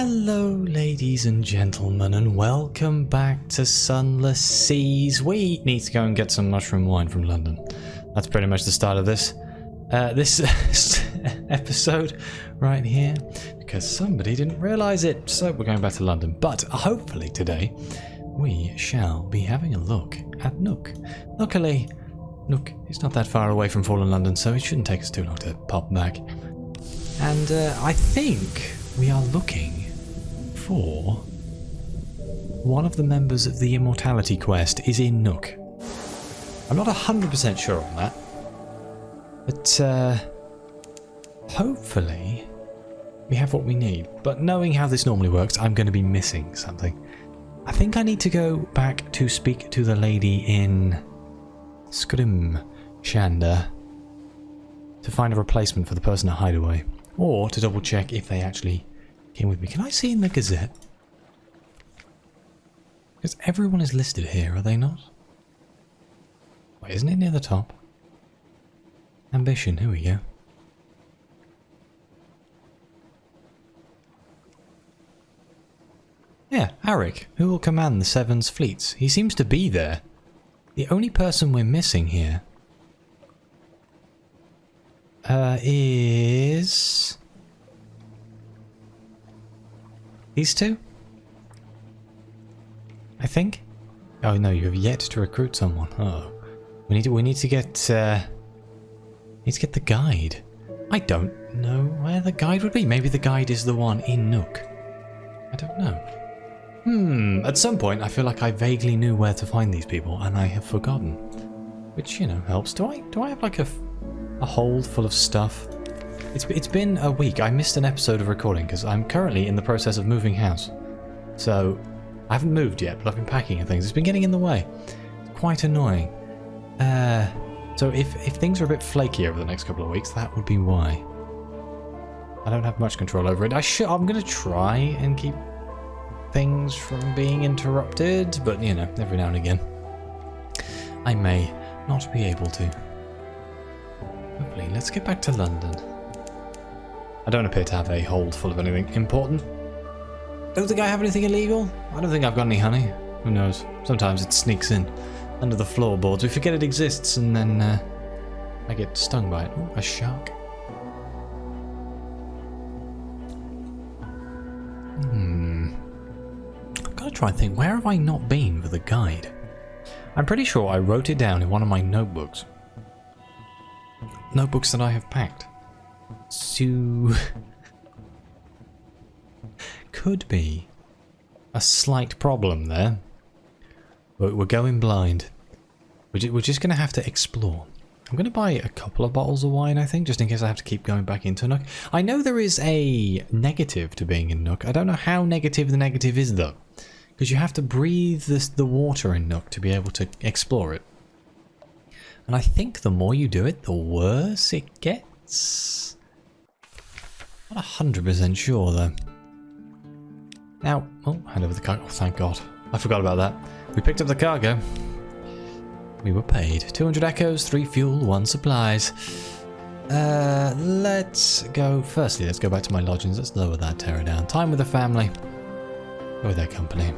Hello ladies and gentlemen, and welcome back to Sunless Seas. We need to go and get some mushroom wine from London. That's pretty much the start of this episode right here, because somebody didn't realise it. So we're going back to London, but hopefully today we shall be having a look at Nook. Luckily, Nook is not that far away from Fallen London, so it shouldn't take us too long to pop back. And I think we are looking for one of the members of the Immortality Quest is in Nook. I'm not 100% sure on that, but hopefully we have what we need. But knowing how this normally works, I'm going to be missing something. I think I need to go back to speak to the lady in Scrimshander to find a replacement for the person at Hideaway, or to double check if they actually came with me. Can I see in the Gazette? Because everyone is listed here, are they not? Wait, isn't it near the top? Ambition, here we go. Yeah, Arik, who will command the Seven's fleets. He seems to be there. The only person we're missing here is these two, I think. Oh no, you have yet to recruit someone. Oh, we need to get the guide. I don't know where the guide would be. Maybe the guide is the one in Nook. I don't know. At some point I feel like I vaguely knew where to find these people and I have forgotten, which, you know, helps. Do I have like a hold full of stuff? It's been a week. I missed an episode of recording because I'm currently in the process of moving house. So I haven't moved yet, but I've been packing and things. It's been getting in the way. It's quite annoying. So if things are a bit flaky over the next couple of weeks, that would be why. I don't have much control over it. I'm going to try and keep things from being interrupted, but you know, every now and again I may not be able to. Hopefully, let's get back to London. I don't appear to have a hold full of anything important. Don't think I have anything illegal. I don't think I've got any honey. Who knows? Sometimes it sneaks in under the floorboards. We forget it exists and then I get stung by it. Ooh, a shark. I've got to try and think, where have I not been with a guide? I'm pretty sure I wrote it down in one of my notebooks. Notebooks that I have packed. So could be a slight problem there. But we're going blind. We're just going to have to explore. I'm going to buy a couple of bottles of wine, I think, just in case I have to keep going back into Nook. I know there is a negative to being in Nook. I don't know how negative the negative is, though. Because you have to breathe the water in Nook to be able to explore it. And I think the more you do it, the worse it gets. Not 100% sure, though. Now, oh, hand over the cargo. Oh, thank God. I forgot about that. We picked up the cargo. We were paid. 200 echoes, 3 fuel, 1 supplies. Let's go. Firstly, let's go back to my lodgings. Let's lower that terror down. Time with the family. Or their company.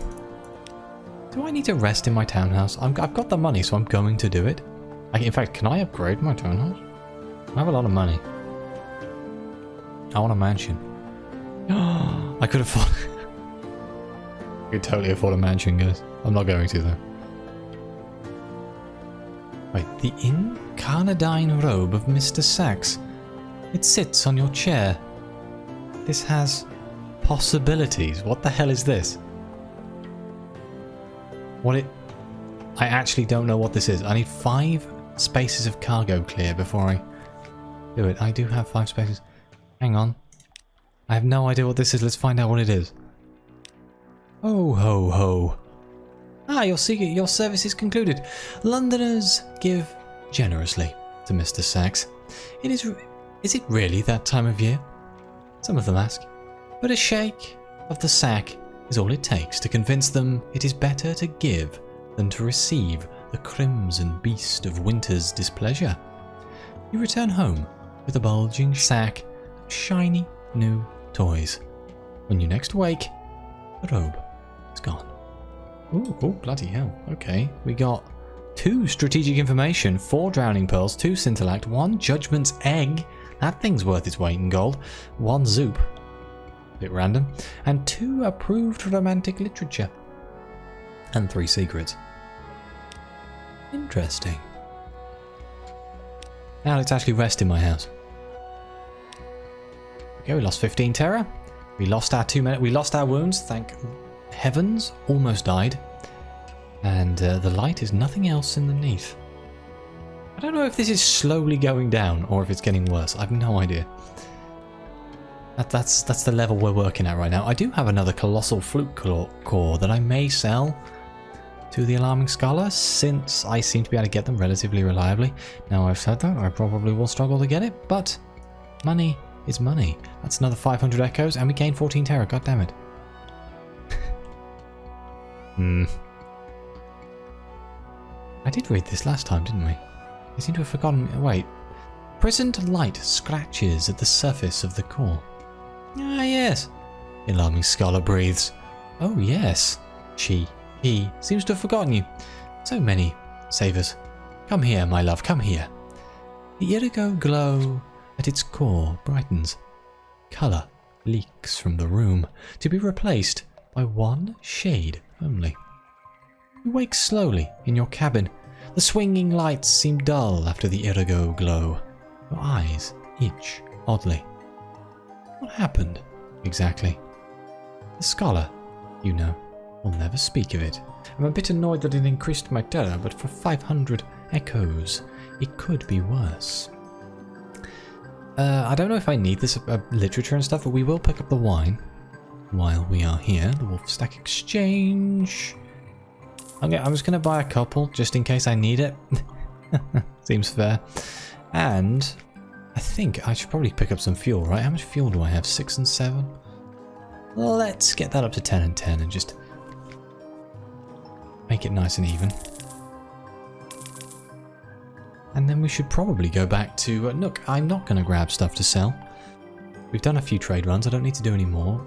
Do I need to rest in my townhouse? I've got the money, so I'm going to do it. In fact, can I upgrade my townhouse? I have a lot of money. I want a mansion. I could afford... I could totally afford a mansion, guys. I'm not going to, though. Wait, the incarnadine robe of Mr. Sachs. It sits on your chair. This has possibilities. What the hell is this? I actually don't know what this is. I need 5 spaces of cargo clear before I do it. I do have 5 spaces. Hang on. I have no idea what this is. Let's find out what it is. Oh ho ho. Ah, your service is concluded. Londoners give generously to Mr. Sachs. Is it really that time of year? Some of them ask. But a shake of the sack is all it takes to convince them it is better to give than to receive the crimson beast of winter's displeasure. You return home with a bulging sack of shiny new toys. When you next wake, the robe is gone. Ooh, oh, bloody hell. Okay, we got 2 strategic information, 4 drowning pearls, 2 scintillact, 1 judgment's egg. That thing's worth its weight in gold. 1 zoop. Bit random. And 2 approved romantic literature. And 3 secrets. Interesting. Now let's actually rest in my house. Okay, we lost 15 terror. We lost our 2 men. We lost our wounds, thank heavens. Almost died. And the light is nothing else underneath. I don't know if this is slowly going down or if it's getting worse. I have no idea. That's the level we're working at right now. I do have another colossal flute core that I may sell to the alarming scholar, since I seem to be able to get them relatively reliably. Now I've said that, I probably will struggle to get it, but money is money. That's another 500 echoes, and we gain 14 terror. God damn it. I did read this last time, didn't we? I seem to have forgotten. Wait. Prisoned light scratches at the surface of the core. Ah, yes. The alarming scholar breathes. Oh, yes. He seems to have forgotten you. So many savers. Come here, my love, come here. The indigo glow at its core brightens. Colour leaks from the room, to be replaced by 1 shade only. You wake slowly in your cabin. The swinging lights seem dull after the indigo glow. Your eyes itch oddly. What happened, exactly? The scholar, you know, will never speak of it. I'm a bit annoyed that it increased my terror, but for 500 echoes, it could be worse. I don't know if I need this literature and stuff, but we will pick up the wine while we are here. The Wolf Stack Exchange. Okay, I'm just going to buy a couple just in case I need it. Seems fair. And I think I should probably pick up some fuel, right? How much fuel do I have? 6 and 7? Let's get that up to 10 and 10 and just make it nice and even. And then we should probably go back to Nook. I'm not going to grab stuff to sell. We've done a few trade runs. I don't need to do any more.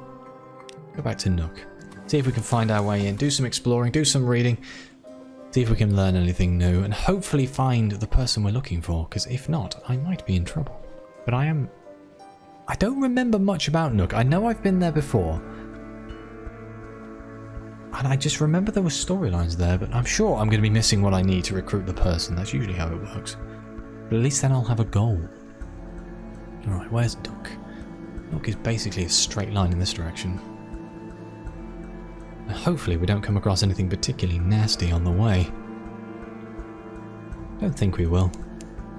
Go back to Nook. See if we can find our way in. Do some exploring. Do some reading. See if we can learn anything new. And hopefully find the person we're looking for. Because if not, I might be in trouble. But I don't remember much about Nook. I know I've been there before. And I just remember there were storylines there, but I'm sure I'm going to be missing what I need to recruit the person. That's usually how it works. But at least then I'll have a goal. Alright, where's Nook? Nook is basically a straight line in this direction. And hopefully we don't come across anything particularly nasty on the way. Don't think we will.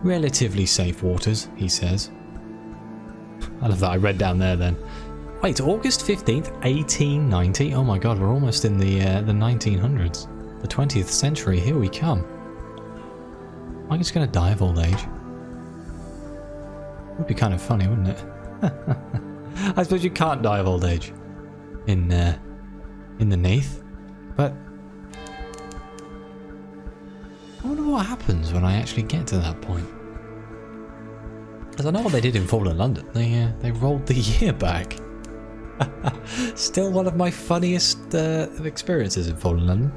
Relatively safe waters, he says. I love that I read down there then. Wait, August 15th, 1890? Oh my god, we're almost in the 1900s. The 20th century, here we come. Am I just going to die of old age? Would be kind of funny, wouldn't it? I suppose you can't die of old age in the Neath, but I wonder what happens when I actually get to that point. Because I know what they did in Fallen London. They rolled the year back. Still one of my funniest experiences in Fallen London.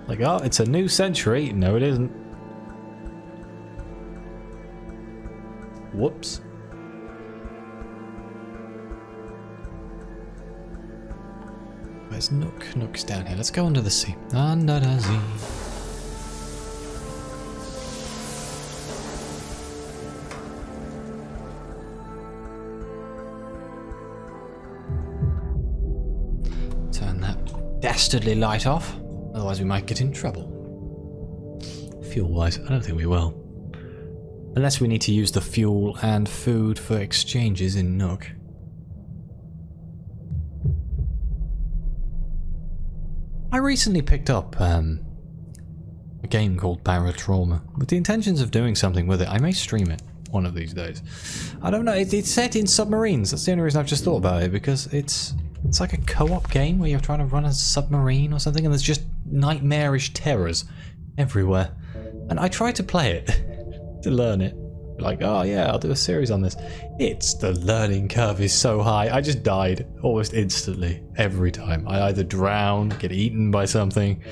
Like, oh, it's a new century. No, it isn't. Whoops. Where's Nook? Nook's down here. Let's go under the sea. Under the sea. Turn that dastardly light off, otherwise we might get in trouble. Fuel-wise, I don't think we will. Unless we need to use the fuel and food for exchanges in Nook. I recently picked up a game called Barotrauma with the intentions of doing something with it. I may stream it one of these days. I don't know, it's set in submarines. That's the only reason I've just thought about it, because it's like a co-op game where you're trying to run a submarine or something, and there's just nightmarish terrors everywhere. And I tried to play it to learn it, Like, oh yeah, I'll do a series on this. The learning curve is so high. I just died almost instantly every time. I either drown, get eaten by something.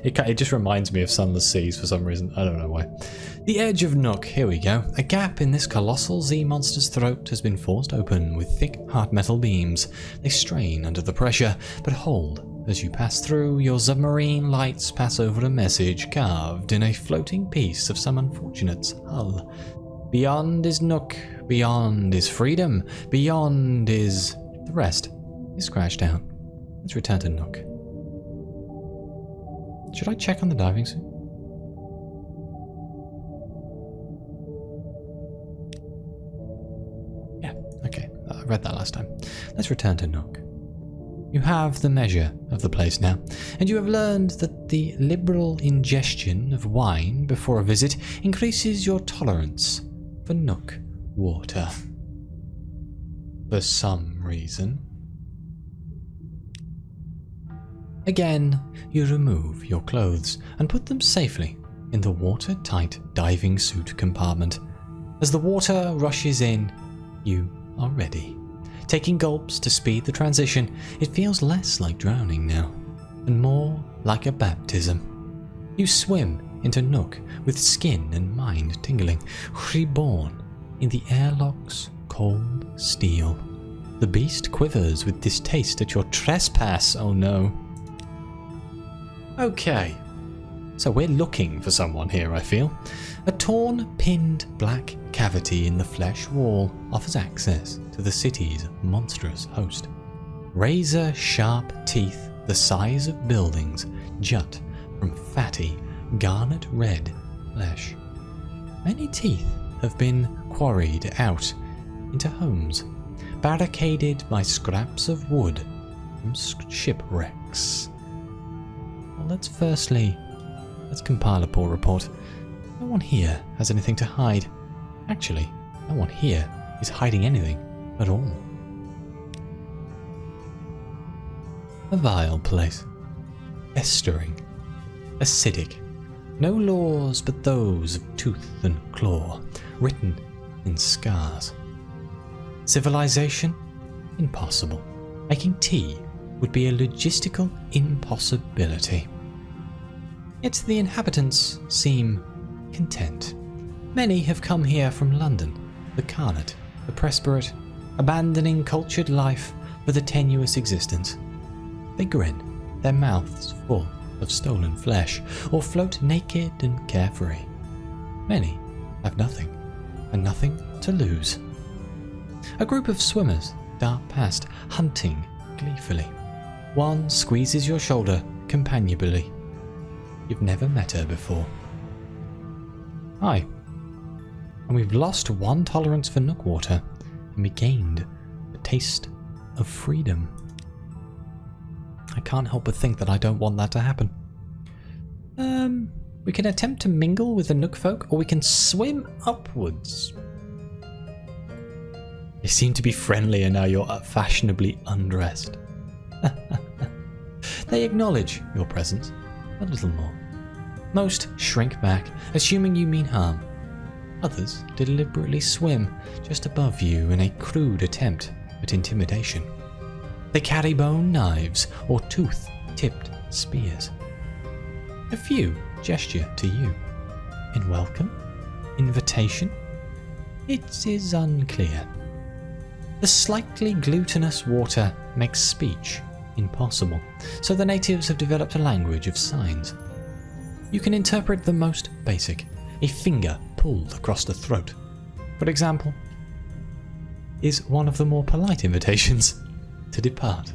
It just reminds me of Sunless Seas for some reason. I don't know why. The edge of Nook. Here we go. A gap in this colossal Z monster's throat has been forced open with thick hard metal beams. They strain under the pressure, but hold. As you pass through, your submarine lights pass over a message carved in a floating piece of some unfortunate's hull. Beyond is Nook, beyond is freedom, beyond is... The rest is scratched out. Let's return to Nook. Should I check on the diving suit? Yeah, okay, I read that last time. Let's return to Nook. You have the measure of the place now, and you have learned that the liberal ingestion of wine before a visit increases your tolerance for Nook water. For some reason. Again, you remove your clothes and put them safely in the watertight diving suit compartment. As the water rushes in, you are ready. Taking gulps to speed the transition, it feels less like drowning now, and more like a baptism. You swim into Nook with skin and mind tingling, reborn in the airlock's cold steel. The beast quivers with distaste at your trespass, oh no. Okay, so we're looking for someone here, I feel. A torn, pinned black cavity in the flesh wall offers access to the city's monstrous host. Razor-sharp teeth the size of buildings jut from fatty, garnet-red flesh. Many teeth have been quarried out into homes, barricaded by scraps of wood from shipwrecks. Well, let's compile a poor report. No one here has anything to hide. Actually, no one here is hiding anything at all. A vile place. Festering. Acidic. No laws but those of tooth and claw, written in scars. Civilization? Impossible. Making tea would be a logistical impossibility. Yet the inhabitants seem content. Many have come here from London, the carnate, the presperate, abandoning cultured life for the tenuous existence. They grin, their mouths full of stolen flesh, or float naked and carefree. Many have nothing, and nothing to lose. A group of swimmers dart past, hunting gleefully. One squeezes your shoulder companionably. You've never met her before. Hi. And we've lost one tolerance for Nook water, and we gained a taste of freedom. I can't help but think that I don't want that to happen. We can attempt to mingle with the Nook folk, or we can swim upwards. You seem to be friendlier now you're fashionably undressed. They acknowledge your presence a little more. Most shrink back, assuming you mean harm. Others deliberately swim just above you in a crude attempt at intimidation. They carry bone knives or tooth-tipped spears. A few gesture to you in welcome, invitation. It is unclear. The slightly glutinous water makes speech impossible, so the natives have developed a language of signs. You can interpret the most basic, a finger pulled across the throat, for example, is one of the more polite invitations to depart.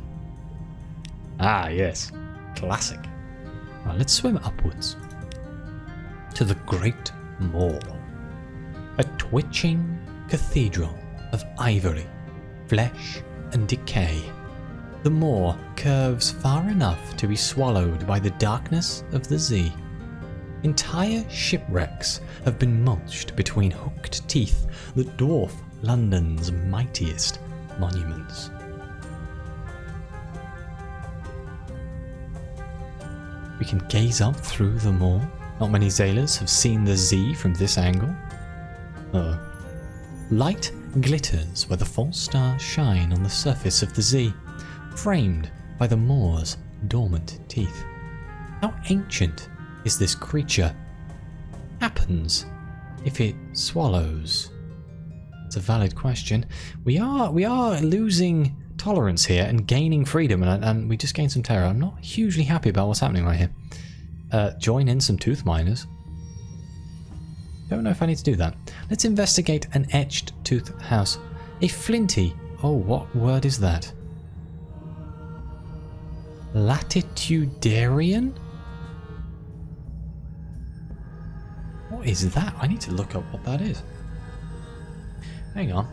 Ah yes, classic. Now let's swim upwards to the Great Maw, a twitching cathedral of ivory, flesh and decay. The maw curves far enough to be swallowed by the darkness of the Z. Entire shipwrecks have been mulched between hooked teeth that dwarf London's mightiest monuments. We can gaze up through the maw. Not many sailors have seen the Z from this angle. Light glitters where the false stars shine on the surface of the sea, framed by the moor's dormant teeth. How ancient is this creature? Happens if it swallows? It's a valid question. We are losing tolerance here and gaining freedom, and we just gained some terror. I'm not hugely happy about what's happening right here. Join in some tooth miners. Don't know if I need to do that. Let's investigate an etched tooth house. A flinty. Oh, what word is that? Latitudinarian? What is that? I need to look up what that is. Hang on.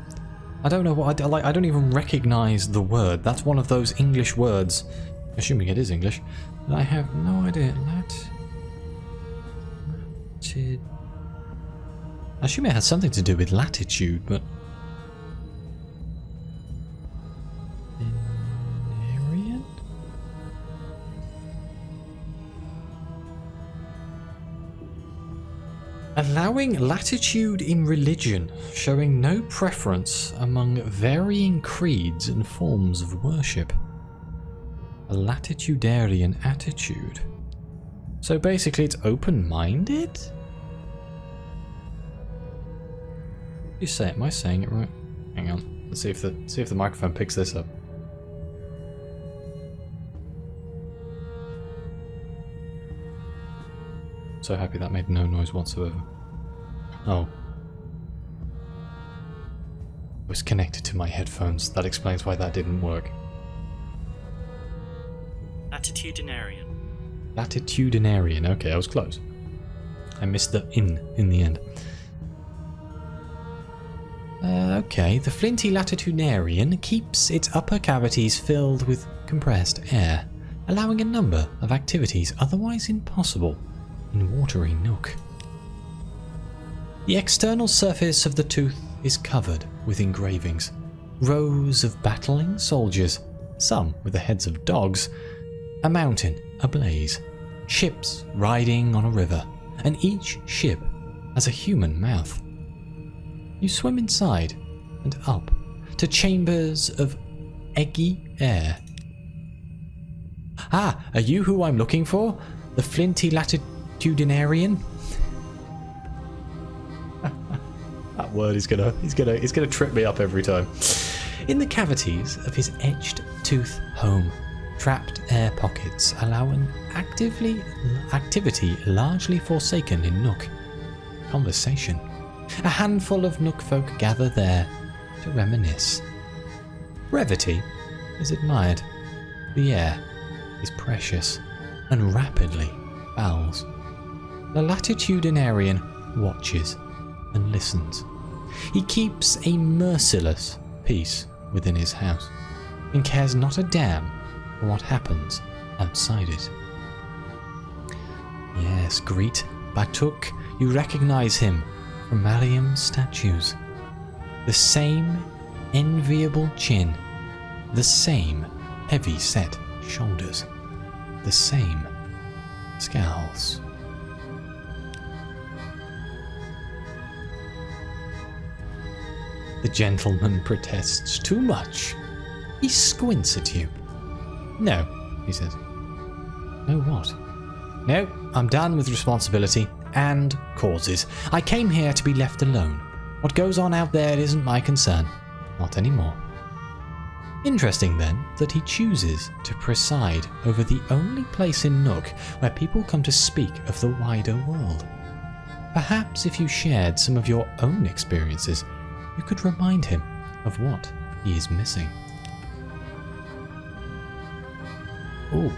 I don't know what I don't even recognize the word. That's one of those English words, assuming it is English. But I have no idea. I assume it has something to do with latitude, but Aneurin? Allowing latitude in religion, showing no preference among varying creeds and forms of worship. A latitudinarian attitude. So basically it's open-minded? You say it? Am I saying it right? Hang on. Let's see if the microphone picks this up. So happy that made no noise whatsoever. Oh. It was connected to my headphones. That explains why that didn't work. Latitudinarian. Latitudinarian. Okay, I was close. I missed the in the end. Okay, the flinty latitudinarian keeps its upper cavities filled with compressed air, allowing a number of activities otherwise impossible in watery nook. The external surface of the tooth is covered with engravings, rows of battling soldiers, some with the heads of dogs, a mountain ablaze, ships riding on a river, and each ship has a human mouth. You swim inside and up to chambers of eggy air. Ah, are you who I'm looking for? The flinty latitudinarian? That word is gonna trip me up every time. In the cavities of his etched tooth home, trapped air pockets allow an activity largely forsaken in Nook. Conversation. A handful of Nook folk gather there to reminisce. Brevity is admired. The air is precious and rapidly fouls. The latitudinarian watches and listens. He keeps a merciless peace within his house and cares not a damn for what happens outside it. Yes, greet Batuk. You recognize him from Mariam's statues. The same enviable chin, the same heavy-set shoulders, the same scowls. The gentleman protests too much. He squints at you. No, he says. No what? No, I'm done with responsibility and causes. I came here to be left alone. What goes on out there isn't my concern. Not anymore. Interesting then that he chooses to preside over the only place in Nook where people come to speak of the wider world. Perhaps if you shared some of your own experiences, you could remind him of what he is missing. Ooh.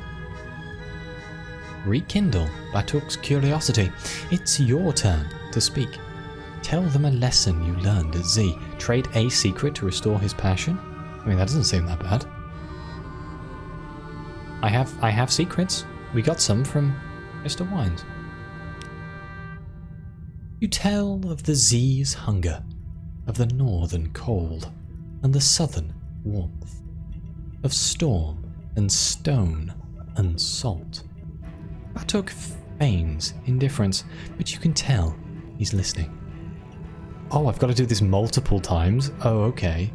Rekindle Batuk's curiosity. It's your turn to speak. Tell them a lesson you learned at Z. Trade a secret to restore his passion? I mean, that doesn't seem that bad. I have secrets. We got some from Mr. Wines. You tell of the Z's hunger, of the northern cold and the southern warmth, of storm and stone and salt. Batuk feigns indifference, but you can tell he's listening. Oh, I've got to do this multiple times. Oh, okay.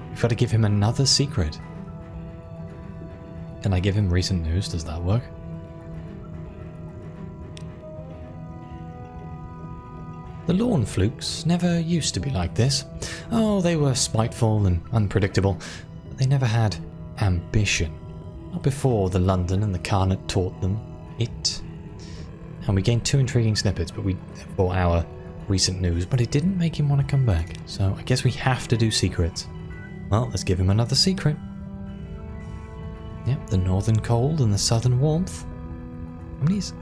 We've got to give him another secret. Can I give him recent news? Does that work? The lawn flukes never used to be like this. Oh, they were spiteful and unpredictable, but they never had ambition. Not before the London and the Carnet taught them it. And we gained 2 intriguing snippets for our recent news, but it didn't make him want to come back. So I guess we have to do secrets. Well, let's give him another secret. Yep, the northern cold and the southern warmth.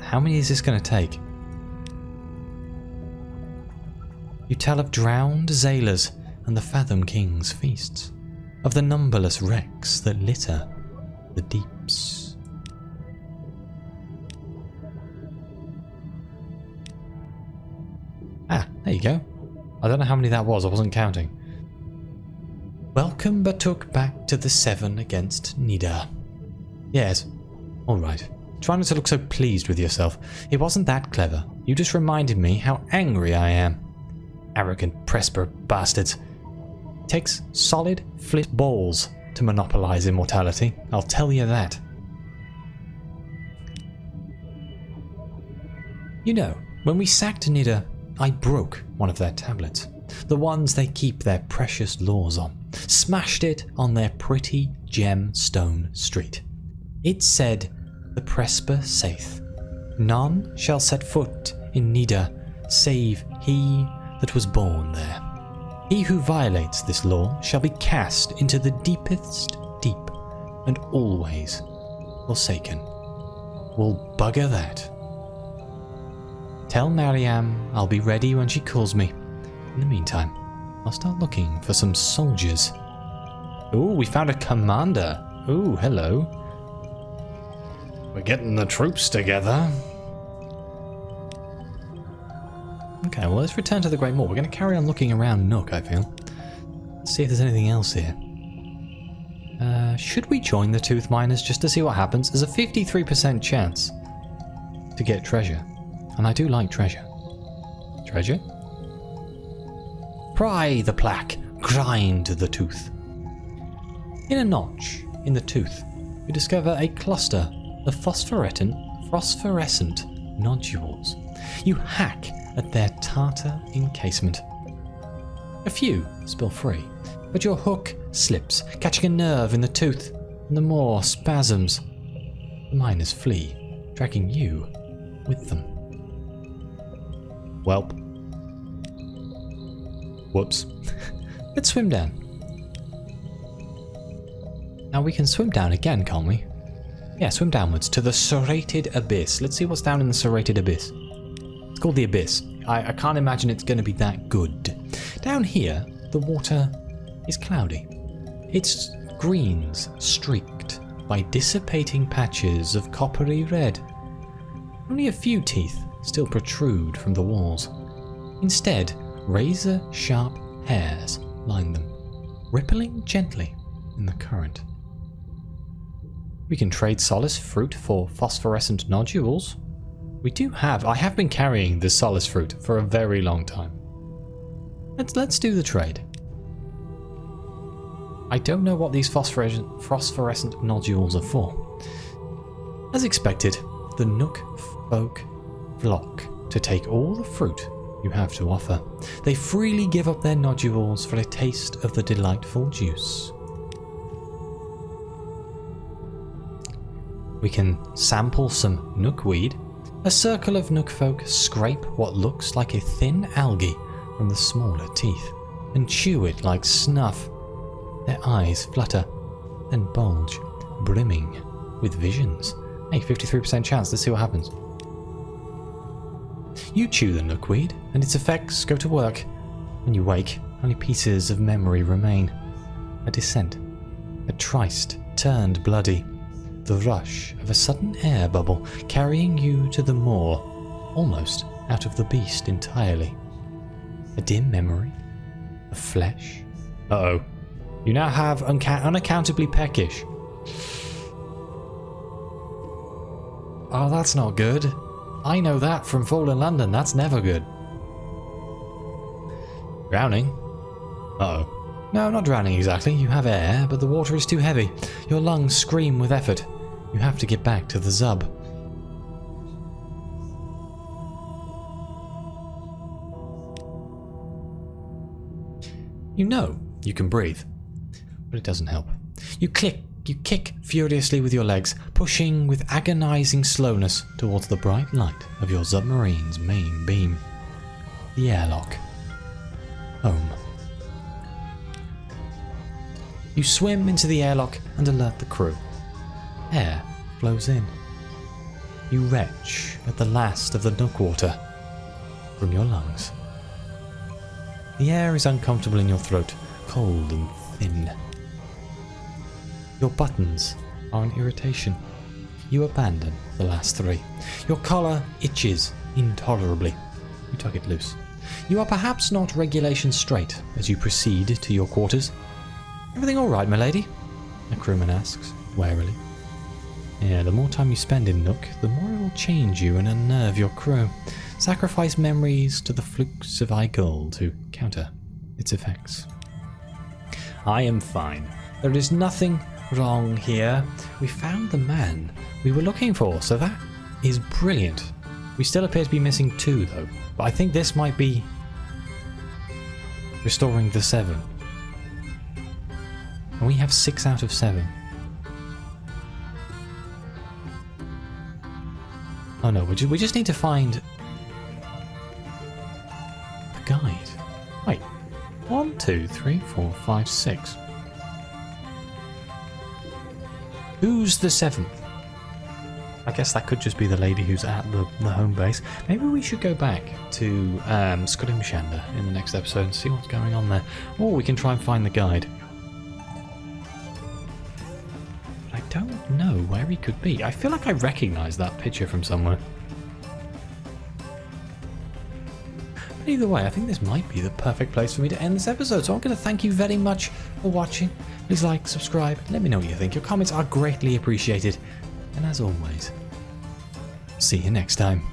How many is this going to take? You tell of drowned sailors and the Fathom King's feasts, of the numberless wrecks that litter the deeps. Ah, there you go. I don't know how many that was, I wasn't counting. Welcome Batuk back to the 7 against Nida. Yes, alright. Try not to look so pleased with yourself. It wasn't that clever. You just reminded me how angry I am. Arrogant Presper bastards. It takes solid flip balls to monopolize immortality, I'll tell you that. You know, when we sacked Nida, I broke one of their tablets. The ones they keep their precious laws on. Smashed it on their pretty gemstone street. It said, the Presper saith, none shall set foot in Nida save he that was born there. He who violates this law shall be cast into the deepest deep and always forsaken. Well, bugger that. Tell Mariam I'll be ready when she calls me. In the meantime, I'll start looking for some soldiers. Ooh, we found a commander. Ooh, hello. We're getting the troops together. Okay, well, let's return to the Great Moor. We're going to carry on looking around Nook, I feel. Let's see if there's anything else here. Should we join the Tooth Miners just to see what happens? There's a 53% chance to get treasure. And I do like treasure. Treasure? Pry the plaque, grind the tooth. In a notch in the tooth, you discover a cluster of phosphorescent nodules. You hack at their tartar encasement. A few spill free, but your hook slips, catching a nerve in the tooth, and the more spasms. The miners flee, dragging you with them. Welp. Whoops. Let's swim down. Now we can swim down again, can't we? Yeah, swim downwards to the serrated abyss. Let's see what's down in the serrated abyss. It's called the abyss. I can't imagine it's going to be that good. Down here, the water is cloudy. Its greens streaked by dissipating patches of coppery red. Only a few teeth still protrude from the walls. Instead, razor-sharp hairs line them, rippling gently in the current. We can trade solace fruit for phosphorescent nodules. I have been carrying this solace fruit for a very long time. Let's do the trade. I don't know what these phosphorescent nodules are for. As expected, the Nook folk flock to take all the fruit you have to offer. They freely give up their nodules for a taste of the delightful juice. We can sample some Nookweed. A circle of Nook folk scrape what looks like a thin algae from the smaller teeth and chew it like snuff. Their eyes flutter, then bulge, brimming with visions. Hey, 53% chance, let's see what happens. You chew the Nookweed, and its effects go to work. When you wake, only pieces of memory remain. A descent, a tryst turned bloody, the rush of a sudden air bubble carrying you to the moor, almost out of the beast entirely. A dim memory of flesh. Uh-oh. You now have unaccountably peckish. Oh, that's not good. I know that from Fallen London. That's never good. Drowning? Uh-oh. No, not drowning exactly. You have air, but the water is too heavy. Your lungs scream with effort. You have to get back to the Zub. You know you can breathe, but it doesn't help. You kick furiously with your legs, pushing with agonizing slowness towards the bright light of your submarine's main beam. The airlock. Home. You swim into the airlock and alert the crew. Air flows in. You retch at the last of the Nook water from your lungs. The air is uncomfortable in your throat, cold and thin. Your buttons are an irritation. You abandon the last three. Your collar itches intolerably. You tug it loose. You are perhaps not regulation straight as you proceed to your quarters. Everything all right, my lady? A crewman asks, warily. Yeah, the more time you spend in Nook, the more it will change you and unnerve your crew. Sacrifice memories to the flukes of Igul to counter its effects. I am fine. There is nothing wrong here. We found the man we were looking for, so that is brilliant. We still appear to be missing 2 though, but I think this might be restoring the 7. And we have 6 out of 7. Oh no, we just need to find the guide. Wait, 1, 2, 3, 4, 5, 6. Who's the 7th? I guess that could just be the lady who's at the home base. Maybe we should go back to Skudimshanda in the next episode and see what's going on there. Or we can try and find the guide. But I don't know where he could be. I feel like I recognise that picture from somewhere. But either way, I think this might be the perfect place for me to end this episode. So I'm going to thank you very much for watching. Please like, subscribe, let me know what you think. Your comments are greatly appreciated. And as always, see you next time.